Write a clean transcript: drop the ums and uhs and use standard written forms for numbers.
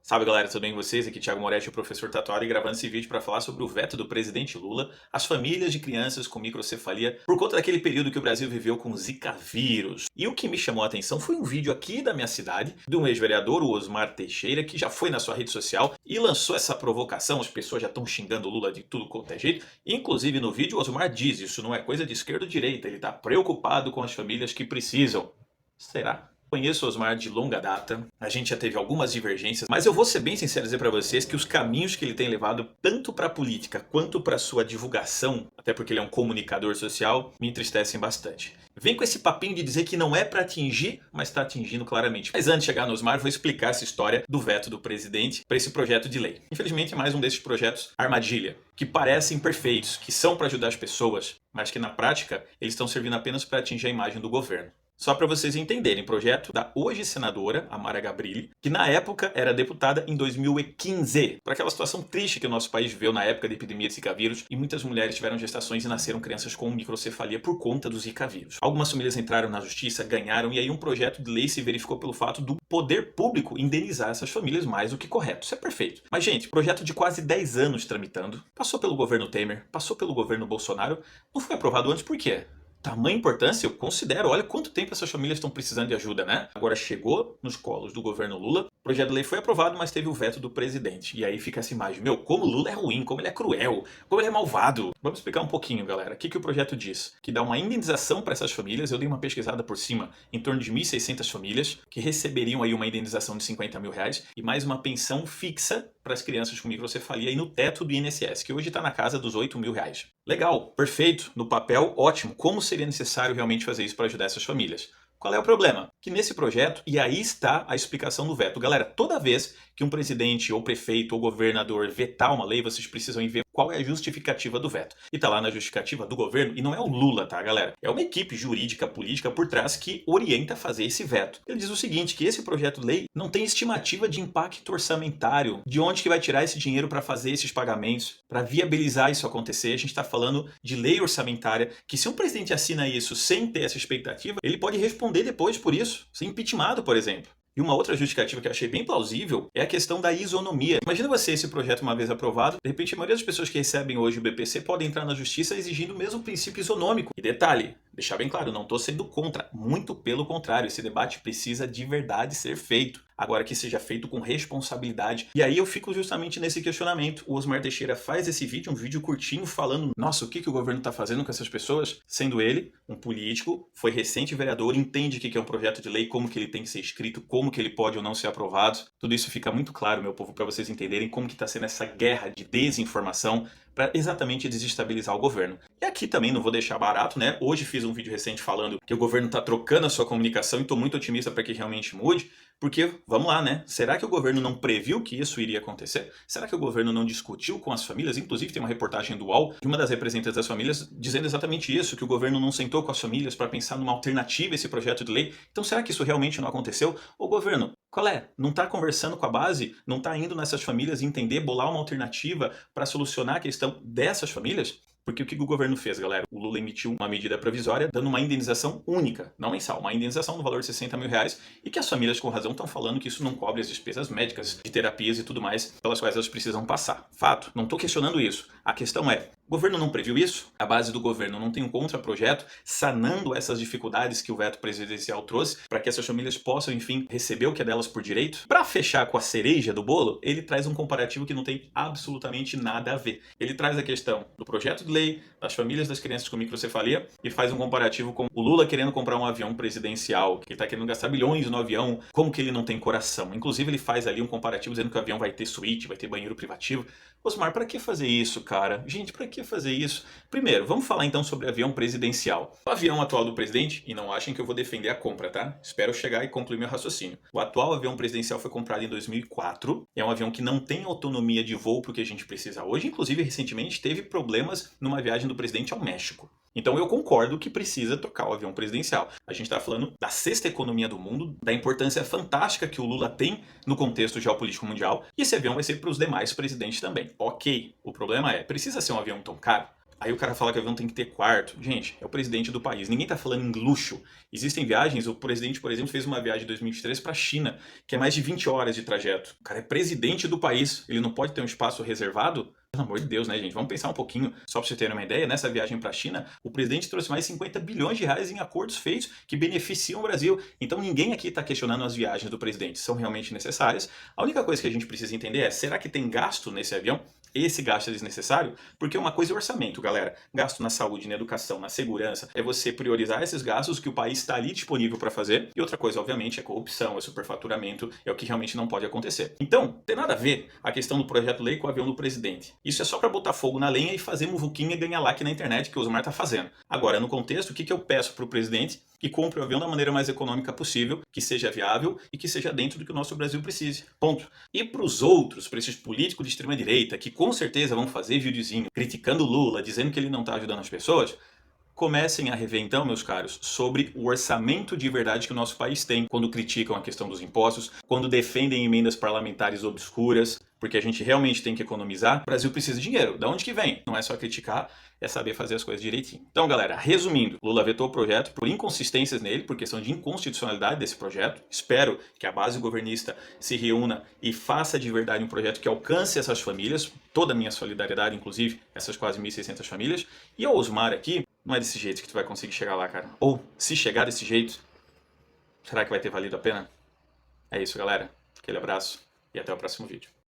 Salve galera, tudo bem com vocês? Aqui é Thiago Moretti, o professor Tatuado, e gravando esse vídeo para falar sobre o veto do presidente Lula às famílias de crianças com microcefalia por conta daquele período que o Brasil viveu com Zika vírus. E o que me chamou a atenção foi um vídeo aqui da minha cidade, de um ex-vereador, o Osmar Teixeira, que já foi na sua rede social e lançou essa provocação. As pessoas já estão xingando o Lula de tudo quanto é jeito. Inclusive no vídeo o Osmar diz, isso não é coisa de esquerda ou direita, ele está preocupado com as famílias que precisam. Será? Conheço o Osmar de longa data, a gente já teve algumas divergências, mas eu vou ser bem sincero dizer para vocês que os caminhos que ele tem levado tanto para a política quanto para sua divulgação, até porque ele é um comunicador social, me entristecem bastante. Vem com esse papinho de dizer que não é para atingir, mas está atingindo claramente. Mas antes de chegar no Osmar, vou explicar essa história do veto do presidente para esse projeto de lei. Infelizmente é mais um desses projetos armadilha, que parecem perfeitos, que são para ajudar as pessoas, mas que na prática eles estão servindo apenas para atingir a imagem do governo. Só para vocês entenderem, projeto da hoje senadora, Amara Gabrilli, que na época era deputada em 2015, para aquela situação triste que o nosso país viveu na época da epidemia de Zika vírus, e muitas mulheres tiveram gestações e nasceram crianças com microcefalia por conta do Zika vírus. Algumas famílias entraram na justiça, ganharam, e aí um projeto de lei se verificou pelo fato do poder público indenizar essas famílias mais do que correto. Isso é perfeito. Mas gente, projeto de quase 10 anos tramitando, passou pelo governo Temer, passou pelo governo Bolsonaro, não foi aprovado antes por quê? Tamanha importância, eu considero, olha quanto tempo essas famílias estão precisando de ajuda, né? Agora chegou nos colos do governo Lula, o projeto de lei foi aprovado, mas teve o veto do presidente. E aí fica essa imagem, meu, como o Lula é ruim, como ele é cruel, como ele é malvado. Vamos explicar um pouquinho, galera. O que o projeto diz? Que dá uma indenização para essas famílias, eu dei uma pesquisada por cima, em torno de 1.600 famílias, que receberiam aí uma indenização de 50 mil reais e mais uma pensão fixa para as crianças com microcefalia aí no teto do INSS, que hoje está na casa dos 8 mil reais. Legal, perfeito, no papel, ótimo. Como seria necessário realmente fazer isso para ajudar essas famílias? Qual é o problema? Que nesse projeto, e aí está a explicação do veto. Galera, toda vez que um presidente ou prefeito ou governador vetar uma lei, vocês precisam ver qual é a justificativa do veto. E tá lá na justificativa do governo, e não é o Lula, tá, galera? É uma equipe jurídica, política por trás que orienta a fazer esse veto. Ele diz o seguinte, que esse projeto de lei não tem estimativa de impacto orçamentário, de onde que vai tirar esse dinheiro para fazer esses pagamentos, para viabilizar isso acontecer. A gente está falando de lei orçamentária, que se um presidente assina isso sem ter essa expectativa, ele pode responder depois por isso, ser impeachmentado, por exemplo. E uma outra justificativa que eu achei bem plausível é a questão da isonomia. Imagina você esse projeto uma vez aprovado, de repente a maioria das pessoas que recebem hoje o BPC podem entrar na justiça exigindo o mesmo princípio isonômico. E detalhe, deixar bem claro, não estou sendo contra, muito pelo contrário, esse debate precisa de verdade ser feito. Agora que seja feito com responsabilidade. E aí eu fico justamente nesse questionamento. O Osmar Teixeira faz esse vídeo, um vídeo curtinho, falando, nossa, o que o governo está fazendo com essas pessoas? Sendo ele um político, foi recente vereador, entende o que é um projeto de lei, como que ele tem que ser escrito, como que ele pode ou não ser aprovado. Tudo isso fica muito claro, meu povo, para vocês entenderem como que está sendo essa guerra de desinformação para exatamente desestabilizar o governo. E aqui também não vou deixar barato, né? Hoje fiz um vídeo recente falando que o governo está trocando a sua comunicação e estou muito otimista para que realmente mude, porque, vamos lá, né? Será que o governo não previu que isso iria acontecer? Será que o governo não discutiu com as famílias? Inclusive tem uma reportem do UOL de uma das representantes das famílias dizendo exatamente isso, que o governo não sentou com as famílias para pensar numa alternativa a esse projeto de lei. Então será que isso realmente não aconteceu? Ô governo, qual é? Não está conversando com a base? Não está indo nessas famílias entender, bolar uma alternativa para solucionar a questão dessas famílias? Porque o que o governo fez, galera? O Lula emitiu uma medida provisória dando uma indenização única, não mensal, uma indenização no valor de 60 mil reais e que as famílias com razão estão falando que isso não cobre as despesas médicas, de terapias e tudo mais pelas quais elas precisam passar. Fato, não estou questionando isso. A questão é, o governo não previu isso? A base do governo não tem um contraprojeto sanando essas dificuldades que o veto presidencial trouxe para que essas famílias possam, enfim, receber o que é delas por direito? Para fechar com a cereja do bolo, ele traz um comparativo que não tem absolutamente nada a ver. Ele traz a questão do projeto de lei, das famílias das crianças com microcefalia e faz um comparativo com o Lula querendo comprar um avião presidencial, que ele está querendo gastar bilhões no avião, como que ele não tem coração. Inclusive ele faz ali um comparativo dizendo que o avião vai ter suíte, vai ter banheiro privativo. Osmar, para que fazer isso, cara? Gente, para que fazer isso? Primeiro, vamos falar então sobre avião presidencial. O avião atual do presidente, e não achem que eu vou defender a compra, tá? Espero chegar e concluir meu raciocínio. O atual avião presidencial foi comprado em 2004. É um avião que não tem autonomia de voo para o que a gente precisa hoje. Inclusive, recentemente teve problemas numa viagem do presidente ao México. Então eu concordo que precisa trocar o avião presidencial. A gente está falando da sexta economia do mundo, da importância fantástica que o Lula tem no contexto geopolítico mundial, e esse avião vai ser para os demais presidentes também. Ok, o problema é, precisa ser um avião tão caro? Aí o cara fala que o avião tem que ter quarto. Gente, é o presidente do país. Ninguém tá falando em luxo. Existem viagens, o presidente, por exemplo, fez uma viagem em 2023 para a China, que é mais de 20 horas de trajeto. O cara é presidente do país. Ele não pode ter um espaço reservado? Pelo amor de Deus, né, gente? Vamos pensar um pouquinho. Só para vocês terem uma ideia, nessa viagem para a China, o presidente trouxe mais 50 bilhões de reais em acordos feitos que beneficiam o Brasil. Então ninguém aqui está questionando as viagens do presidente. São realmente necessárias. A única coisa que a gente precisa entender é, será que tem gasto nesse avião? Esse gasto é desnecessário? Porque uma coisa é orçamento, galera. Gasto na saúde, na educação, na segurança. É você priorizar esses gastos que o país está ali disponível para fazer. E outra coisa, obviamente, é corrupção, é superfaturamento, é o que realmente não pode acontecer. Então, tem nada a ver a questão do projeto-lei com o avião do presidente. Isso é só para botar fogo na lenha e fazer muvuquinha e ganhar like na internet, que o Osmar tá fazendo. Agora, no contexto, o que eu peço para o presidente? Que compre o avião da maneira mais econômica possível, que seja viável e que seja dentro do que o nosso Brasil precise. Ponto. E para os outros, para esses políticos de extrema direita, que com certeza vão fazer videozinho criticando o Lula, dizendo que ele não está ajudando as pessoas, comecem a rever então, meus caros, sobre o orçamento de verdade que o nosso país tem quando criticam a questão dos impostos, quando defendem emendas parlamentares obscuras, porque a gente realmente tem que economizar. O Brasil precisa de dinheiro. Da onde que vem? Não é só criticar, é saber fazer as coisas direitinho. Então, galera, resumindo, Lula vetou o projeto por inconsistências nele, por questão de inconstitucionalidade desse projeto. Espero que a base governista se reúna e faça de verdade um projeto que alcance essas famílias, toda a minha solidariedade, inclusive, essas quase 1.600 famílias. E ao Osmar aqui, não é desse jeito que tu vai conseguir chegar lá, cara. Ou, se chegar desse jeito, será que vai ter valido a pena? É isso, galera. Aquele abraço e até o próximo vídeo.